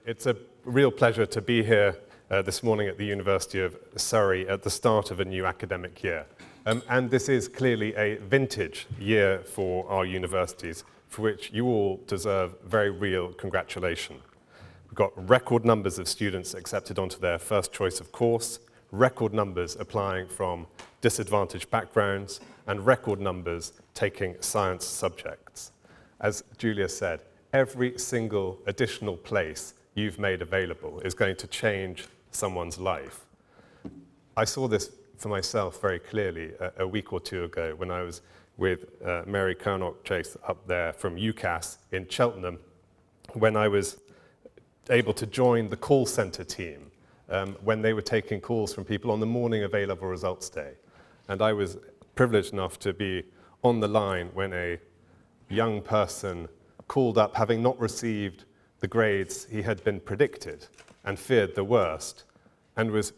It's a real pleasure to be here this morning at the University of Surrey at the start of a new academic year. And this is clearly a vintage year for our universities, for which you all deserve very real congratulations. We've got record numbers of students accepted onto their first choice of course, record numbers applying from disadvantaged backgrounds, and record numbers taking science subjects. As Julia said, every single additional place you've made available is going to change someone's life. I saw this for myself very clearly a week or two ago when I was with Mary Kernock-Chase up there from UCAS in Cheltenham, when I was able to join the call center team when they were taking calls from people on the morning of A-level results day. And I was privileged enough to be on the line when a young person called up having not received the grades he had been predicted and feared the worst, and was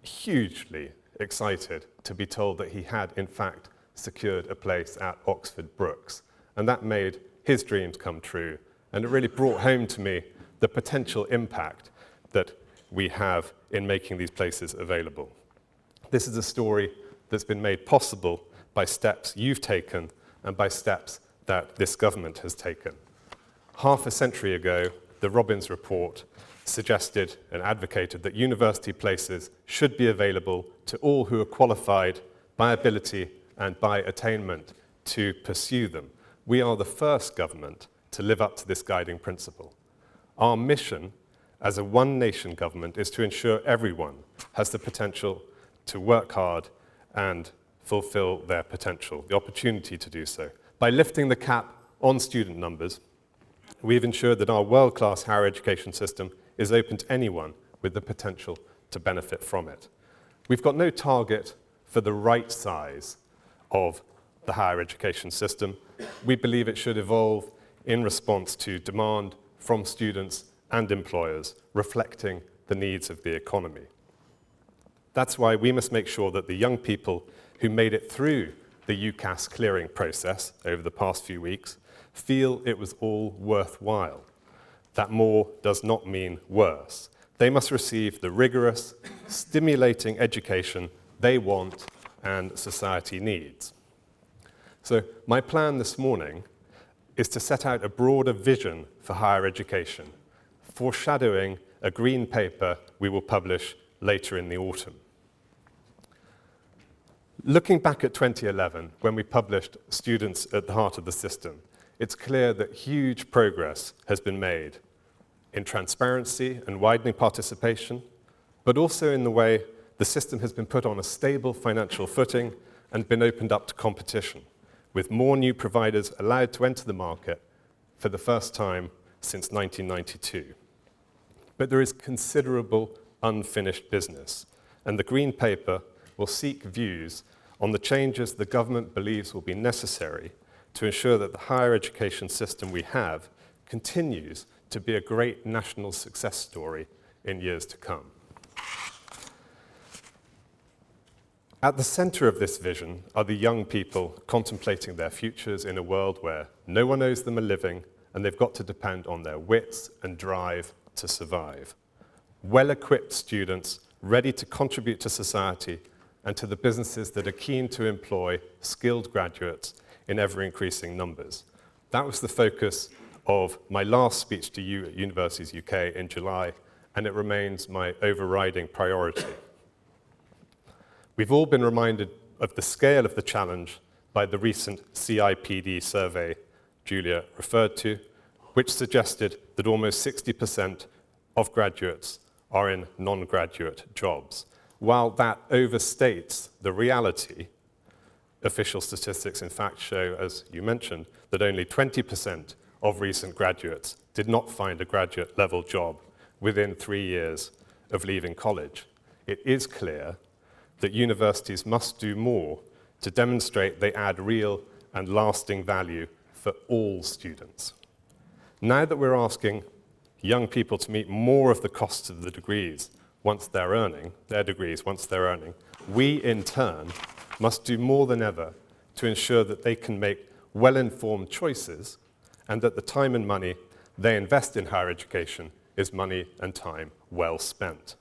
hugely excited to be told that he had in fact secured a place at Oxford Brookes. And that made his dreams come true, and it really brought home to me the potential impact that we have in making these places available. This is a story that's been made possible by steps you've taken and by steps that this government has taken. Half a century ago, the Robbins Report suggested and advocated that university places should be available to all who are qualified by ability and by attainment to pursue them. We are the first government to live up to this guiding principle. Our mission as a one-nation government is to ensure everyone has the potential to work hard and fulfill their potential, the opportunity to do so. By lifting the cap on student numbers, we've ensured that our world-class higher education system is open to anyone with the potential to benefit from it. We've got no target for the right size of the higher education system. We believe it should evolve in response to demand from students and employers, reflecting the needs of the economy. That's why we must make sure that the young people who made it through the UCAS clearing process over the past few weeks feel it was all worthwhile. That more does not mean worse. They must receive the rigorous, stimulating education they want and society needs. So my plan this morning is to set out a broader vision for higher education, foreshadowing a green paper we will publish later in the autumn. Looking back at 2011, when we published Students at the Heart of the System, it's clear that huge progress has been made in transparency and widening participation, but also in the way the system has been put on a stable financial footing and been opened up to competition, with more new providers allowed to enter the market for the first time since 1992. But there is considerable unfinished business, and the Green Paper will seek views on the changes the government believes will be necessary to ensure that the higher education system we have continues to be a great national success story in years to come. At the center of this vision are the young people contemplating their futures in a world where no one owes them a living and they've got to depend on their wits and drive to survive. Well-equipped students ready to contribute to society and to the businesses that are keen to employ skilled graduates in ever-increasing numbers. That was the focus of my last speech to you at Universities UK in July, and it remains my overriding priority. We've all been reminded of the scale of the challenge by the recent CIPD survey Julia referred to, which suggested that almost 60% of graduates are in non-graduate jobs. While that overstates the reality, official statistics in fact show, as you mentioned, that only 20% of recent graduates did not find a graduate-level job within 3 years of leaving college. It is clear that universities must do more to demonstrate they add real and lasting value for all students. Now that we're asking young people to meet more of the costs of the degrees once they're earning, we in turn must do more than ever to ensure that they can make well-informed choices and that the time and money they invest in higher education is money and time well spent.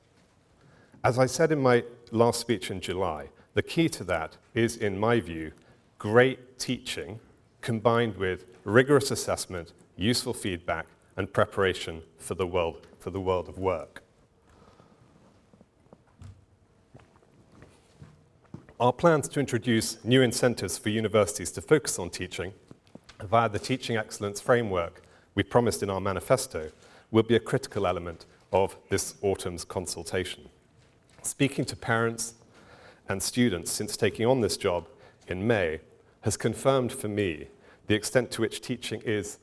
As I said in my last speech in July, the key to that is, in my view, great teaching combined with rigorous assessment, useful feedback, and preparation for the world of work. Our plans to introduce new incentives for universities to focus on teaching via the Teaching Excellence Framework we promised in our manifesto will be a critical element of this autumn's consultation. Speaking to parents and students since taking on this job in May has confirmed for me the extent to which teaching is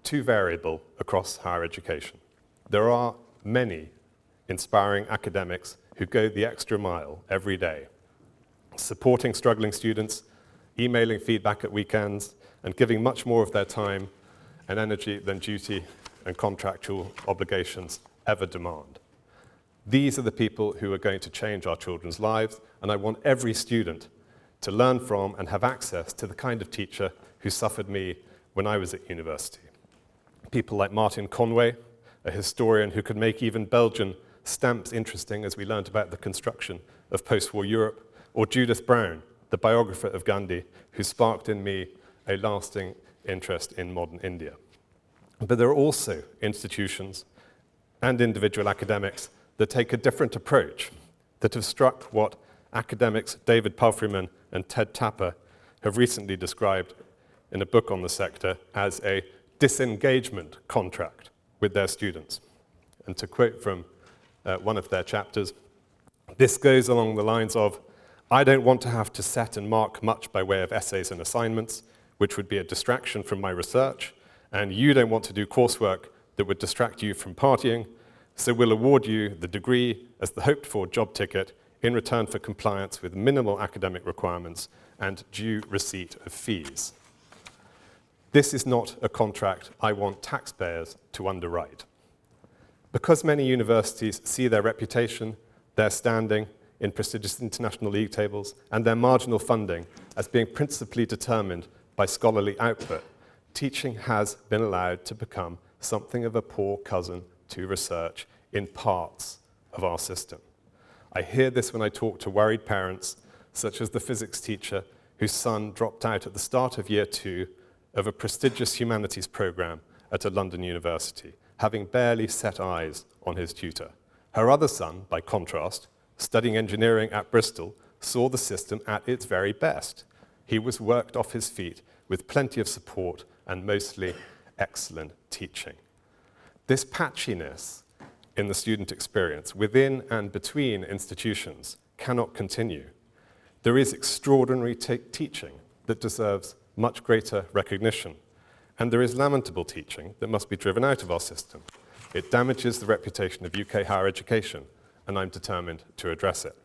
too variable across higher education. There are many inspiring academics who go the extra mile every day, supporting struggling students, emailing feedback at weekends, and giving much more of their time and energy than duty and contractual obligations ever demand. These are the people who are going to change our children's lives, and I want every student to learn from and have access to the kind of teacher who suffered me when I was at university. People like Martin Conway, a historian who could make even Belgian stamps interesting as we learned about the construction of post-war Europe, or Judith Brown, the biographer of Gandhi, who sparked in me a lasting interest in modern India. But there are also institutions and individual academics that take a different approach, that have struck what academics David Palfreyman and Ted Tapper have recently described in a book on the sector as a disengagement contract with their students. And to quote from one of their chapters, this goes along the lines of, I don't want to have to set and mark much by way of essays and assignments, which would be a distraction from my research, and you don't want to do coursework that would distract you from partying, so we'll award you the degree as the hoped-for job ticket in return for compliance with minimal academic requirements and due receipt of fees. This is not a contract I want taxpayers to underwrite. Because many universities see their reputation, their standing in prestigious international league tables, and their marginal funding as being principally determined by scholarly output, teaching has been allowed to become something of a poor cousin to research in parts of our system. I hear this when I talk to worried parents, such as the physics teacher whose son dropped out at the start of year 2 of a prestigious humanities program at a London university, having barely set eyes on his tutor. Her other son, by contrast, studying engineering at Bristol, saw the system at its very best. He was worked off his feet with plenty of support and mostly excellent teaching. This patchiness in the student experience within and between institutions cannot continue. There is extraordinary teaching that deserves much greater recognition, and there is lamentable teaching that must be driven out of our system. It damages the reputation of UK higher education, and I'm determined to address it.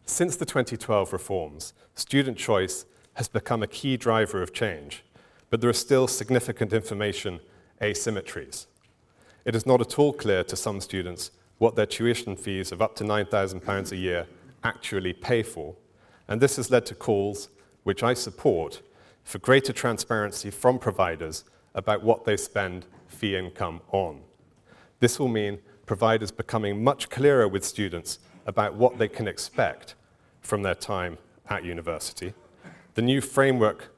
Since the 2012 reforms, student choice has become a key driver of change, but there are still significant information asymmetries. It is not at all clear to some students what their tuition fees of up to £9,000 a year actually pay for, and this has led to calls, which I support, for greater transparency from providers about what they spend fee income on. This will mean providers becoming much clearer with students about what they can expect from their time at university. The new framework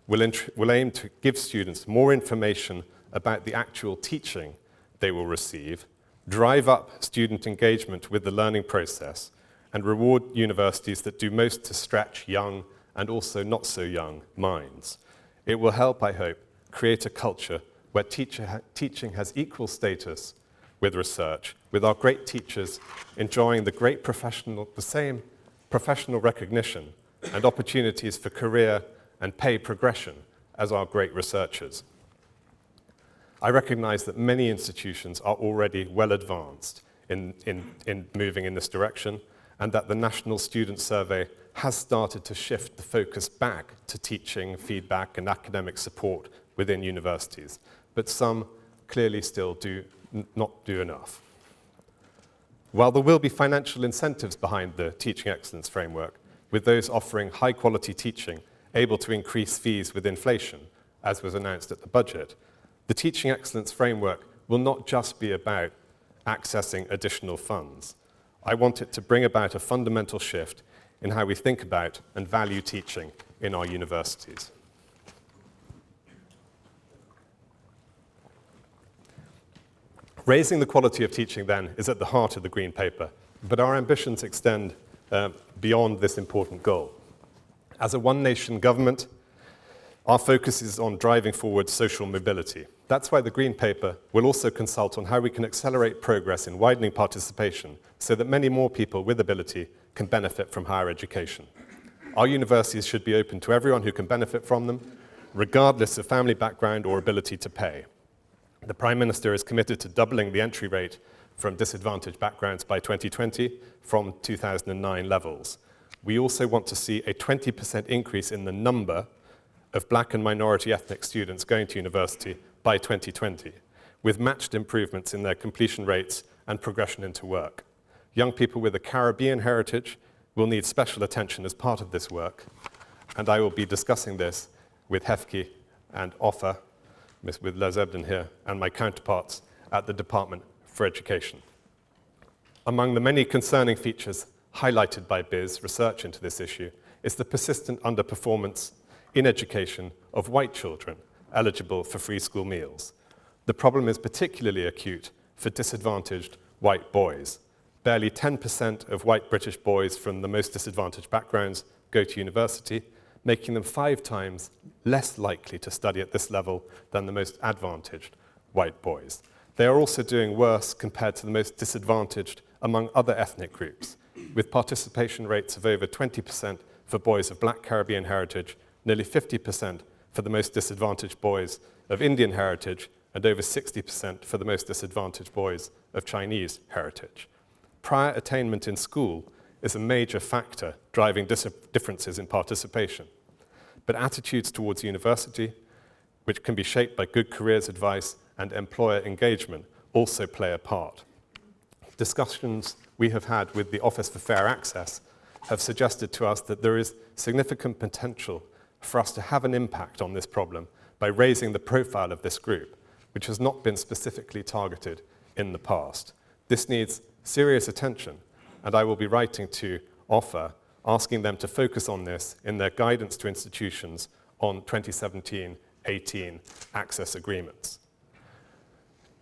will aim to give students more information about the actual teaching they will receive, drive up student engagement with the learning process, and reward universities that do most to stretch young and also not so young minds. It will help, I hope, create a culture where teaching has equal status with research, with our great teachers enjoying the same professional recognition and opportunities for career and pay progression as our great researchers. I recognize that many institutions are already well advanced in moving in this direction, and that the National Student Survey has started to shift the focus back to teaching, feedback, and academic support within universities. But some clearly still do not do enough. While there will be financial incentives behind the Teaching Excellence Framework, with those offering high-quality teaching able to increase fees with inflation, as was announced at the budget, the Teaching Excellence Framework will not just be about accessing additional funds. I want it to bring about a fundamental shift in how we think about and value teaching in our universities. Raising the quality of teaching, then, is at the heart of the Green Paper, but our ambitions extend beyond this important goal. As a one-nation government, our focus is on driving forward social mobility. That's why the Green Paper will also consult on how we can accelerate progress in widening participation so that many more people with ability can benefit from higher education. Our universities should be open to everyone who can benefit from them, regardless of family background or ability to pay. The Prime Minister is committed to doubling the entry rate from disadvantaged backgrounds by 2020 from 2009 levels. We also want to see a 20% increase in the number of black and minority ethnic students going to university by 2020, with matched improvements in their completion rates and progression into work. Young people with a Caribbean heritage will need special attention as part of this work, and I will be discussing this with Hefki and Offa, with Les Ebden here, and my counterparts at the Department for Education. Among the many concerning features highlighted by BIS research into this issue is the persistent underperformance in education of white children eligible for free school meals. The problem is particularly acute for disadvantaged white boys. Barely 10% of white British boys from the most disadvantaged backgrounds go to university, making them 5 times less likely to study at this level than the most advantaged white boys. They are also doing worse compared to the most disadvantaged among other ethnic groups, with participation rates of over 20% for boys of black Caribbean heritage, nearly 50% for the most disadvantaged boys of Indian heritage, and over 60% for the most disadvantaged boys of Chinese heritage. Prior attainment in school is a major factor driving differences in participation. But attitudes towards university, which can be shaped by good careers advice and employer engagement, also play a part. Discussions we have had with the Office for Fair Access have suggested to us that there is significant potential for us to have an impact on this problem by raising the profile of this group, which has not been specifically targeted in the past. This needs serious attention, and I will be writing to Offa, asking them to focus on this in their guidance to institutions on 2017-18 access agreements.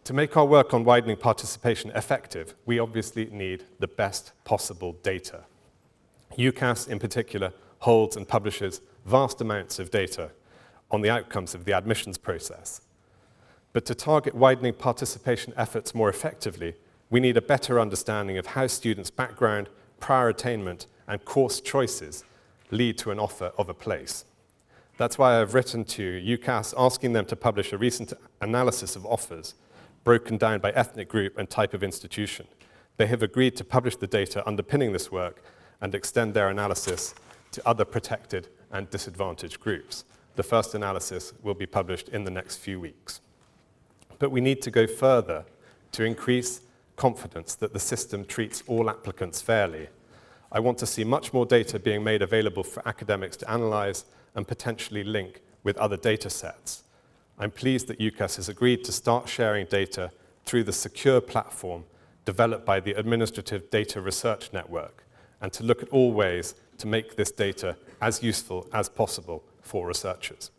To make our work on widening participation effective, we obviously need the best possible data. UCAS, in particular, holds and publishes vast amounts of data on the outcomes of the admissions process. But to target widening participation efforts more effectively, we need a better understanding of how students' background, prior attainment, and course choices lead to an offer of a place. That's why I've written to UCAS asking them to publish a recent analysis of offers broken down by ethnic group and type of institution. They have agreed to publish the data underpinning this work and extend their analysis to other protected and disadvantaged groups. The first analysis will be published in the next few weeks. But we need to go further to increase confidence that the system treats all applicants fairly. I want to see much more data being made available for academics to analyze and potentially link with other data sets. I'm pleased that UCAS has agreed to start sharing data through the secure platform developed by the Administrative Data Research Network, and to look at all ways to make this data as useful as possible for researchers.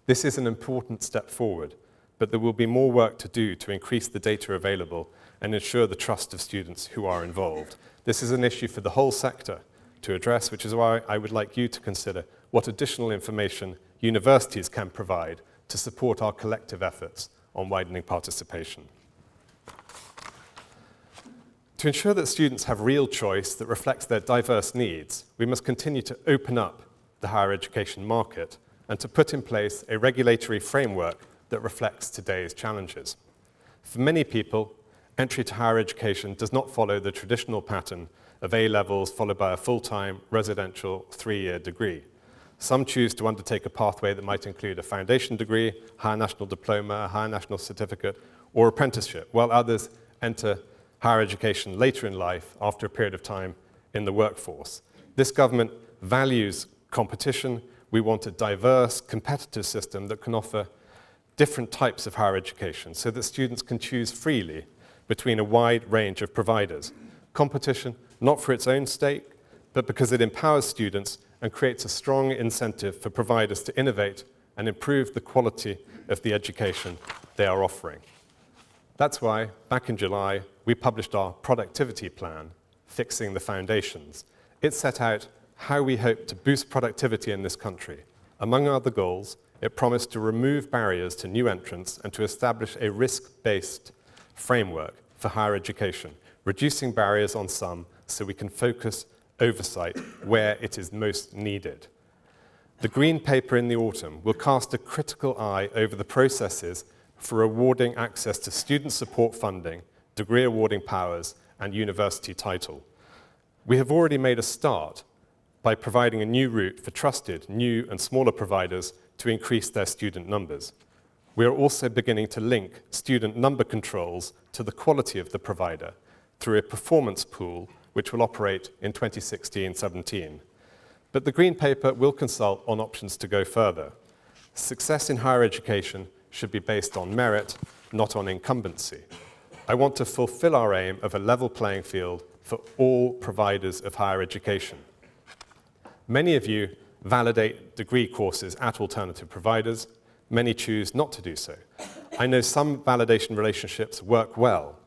This is an important step forward, but there will be more work to do to increase the data available and ensure the trust of students who are involved. This is an issue for the whole sector to address, which is why I would like you to consider what additional information universities can provide to support our collective efforts on widening participation. To ensure that students have real choice that reflects their diverse needs, we must continue to open up the higher education market and to put in place a regulatory framework that reflects today's challenges. For many people, entry to higher education does not follow the traditional pattern of A-levels followed by a full-time residential 3-year degree. Some choose to undertake a pathway that might include a foundation degree, higher national diploma, a higher national certificate, or apprenticeship, while others enter higher education later in life after a period of time in the workforce. This government values competition. We want a diverse, competitive system that can offer different types of higher education so that students can choose freely between a wide range of providers. Competition, not for its own sake, but because it empowers students and creates a strong incentive for providers to innovate and improve the quality of the education they are offering. That's why, back in July, we published our productivity plan, Fixing the Foundations. It set out how we hope to boost productivity in this country. Among other goals, it promised to remove barriers to new entrants and to establish a risk-based framework for higher education, reducing barriers on some so we can focus oversight where it is most needed. The Green Paper in the autumn will cast a critical eye over the processes for awarding access to student support funding, degree awarding powers, and university title. We have already made a start by providing a new route for trusted, new and smaller providers to increase their student numbers. We are also beginning to link student number controls to the quality of the provider through a performance pool which will operate in 2016-17. But the Green Paper will consult on options to go further. Success in higher education should be based on merit, not on incumbency. I want to fulfill our aim of a level playing field for all providers of higher education. Many of you validate degree courses at alternative providers. Many choose not to do so. I know some validation relationships work well,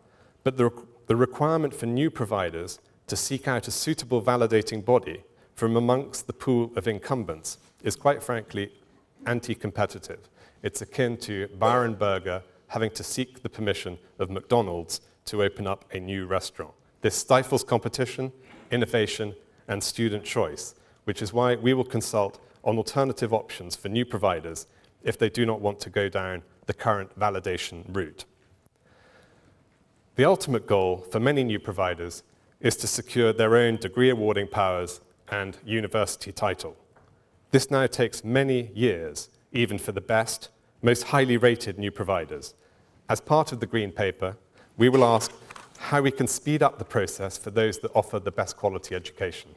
but the requirement for new providers to seek out a suitable validating body from amongst the pool of incumbents is quite frankly anti-competitive. It's akin to Byron Burger having to seek the permission of McDonald's to open up a new restaurant. This stifles competition, innovation, and student choice, which is why we will consult on alternative options for new providers if they do not want to go down the current validation route. The ultimate goal for many new providers is to secure their own degree awarding powers and university title. This now takes many years, even for the best, most highly rated new providers. As part of the Green Paper, we will ask how we can speed up the process for those that offer the best quality education.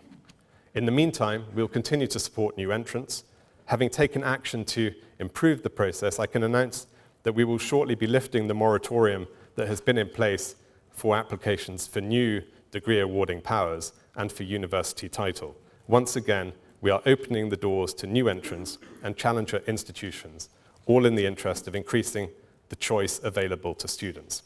In the meantime, we will continue to support new entrants. Having taken action to improve the process, I can announce that we will shortly be lifting the moratorium that has been in place for applications for new degree awarding powers and for university title. Once again, we are opening the doors to new entrants and challenger institutions, all in the interest of increasing the choice available to students.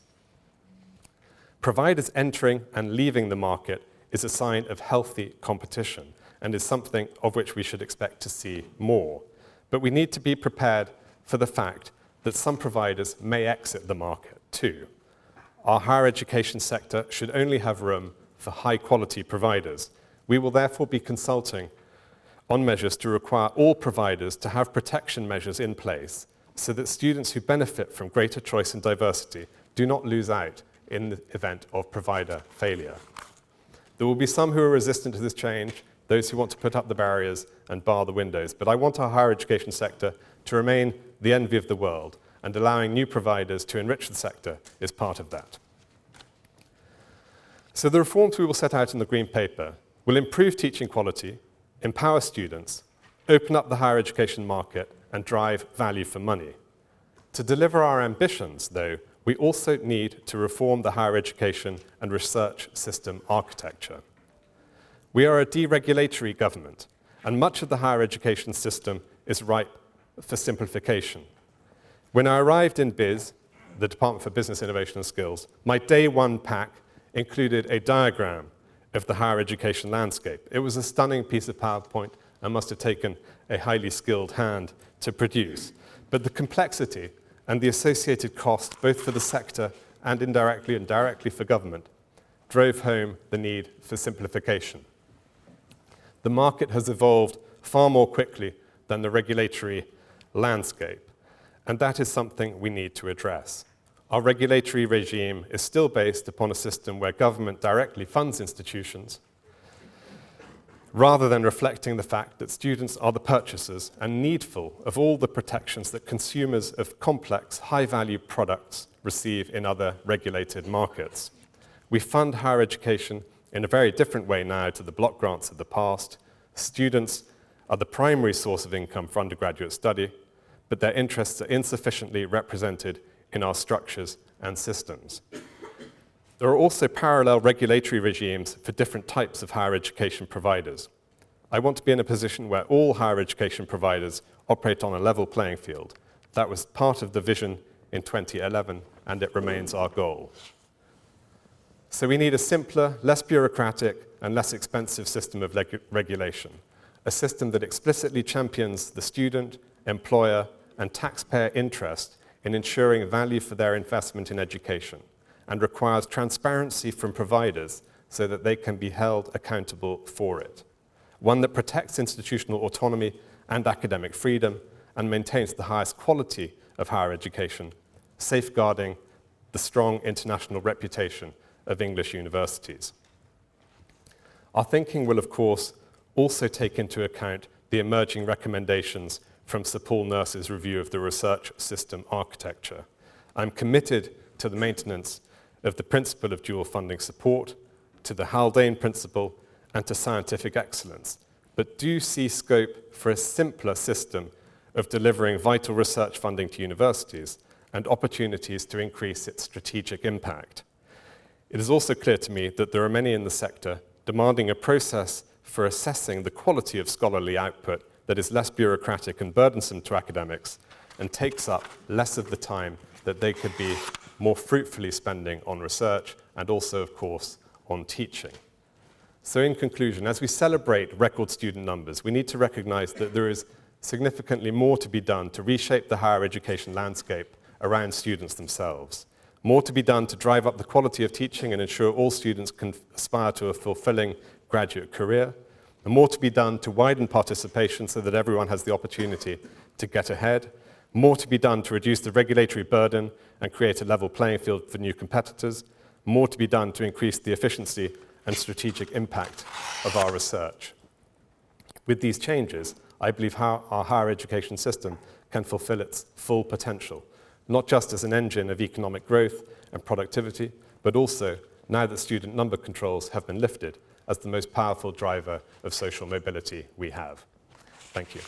Providers entering and leaving the market is a sign of healthy competition and is something of which we should expect to see more. But we need to be prepared for the fact that some providers may exit the market too. Our higher education sector should only have room for high-quality providers. We will therefore be consulting on measures to require all providers to have protection measures in place so that students who benefit from greater choice and diversity do not lose out in the event of provider failure. There will be some who are resistant to this change, those who want to put up the barriers and bar the windows, but I want our higher education sector to remain the envy of the world, and allowing new providers to enrich the sector is part of that. So the reforms we will set out in the Green Paper will improve teaching quality, empower students, open up the higher education market, and drive value for money. To deliver our ambitions, though, we also need to reform the higher education and research system architecture. We are a deregulatory government, and much of the higher education system is ripe for simplification. When I arrived in BIS, the Department for Business Innovation and Skills, my day one pack included a diagram of the higher education landscape. It was a stunning piece of PowerPoint and must have taken a highly skilled hand to produce. But the complexity and the associated cost, both for the sector and indirectly and directly for government, drove home the need for simplification. The market has evolved far more quickly than the regulatory landscape, and that is something we need to address. Our regulatory regime is still based upon a system where government directly funds institutions, rather than reflecting the fact that students are the purchasers and needful of all the protections that consumers of complex, high-value products receive in other regulated markets. We fund higher education in a very different way now to the block grants of the past. Students are the primary source of income for undergraduate study, but their interests are insufficiently represented in our structures and systems. There are also parallel regulatory regimes for different types of higher education providers. I want to be in a position where all higher education providers operate on a level playing field. That was part of the vision in 2011, and it remains our goal. So we need a simpler, less bureaucratic, and less expensive system of regulation, a system that explicitly champions the student, employer, and taxpayer interest in ensuring value for their investment in education, and requires transparency from providers so that they can be held accountable for it. One that protects institutional autonomy and academic freedom and maintains the highest quality of higher education, safeguarding the strong international reputation of English universities. Our thinking will, of course, also take into account the emerging recommendations from Sir Paul Nurse's review of the research system architecture. I'm committed to the maintenance of the principle of dual funding support, to the Haldane principle, and to scientific excellence, but do see scope for a simpler system of delivering vital research funding to universities and opportunities to increase its strategic impact. It is also clear to me that there are many in the sector demanding a process for assessing the quality of scholarly output that is less bureaucratic and burdensome to academics and takes up less of the time that they could be more fruitfully spending on research and also, of course, on teaching. So in conclusion, as we celebrate record student numbers, we need to recognize that there is significantly more to be done to reshape the higher education landscape around students themselves. More to be done to drive up the quality of teaching and ensure all students can aspire to a fulfilling graduate career. And more to be done to widen participation so that everyone has the opportunity to get ahead. More to be done to reduce the regulatory burden and create a level playing field for new competitors. More to be done to increase the efficiency and strategic impact of our research. With these changes, I believe how our higher education system can fulfill its full potential, not just as an engine of economic growth and productivity, but also, now that student number controls have been lifted, as the most powerful driver of social mobility we have. Thank you.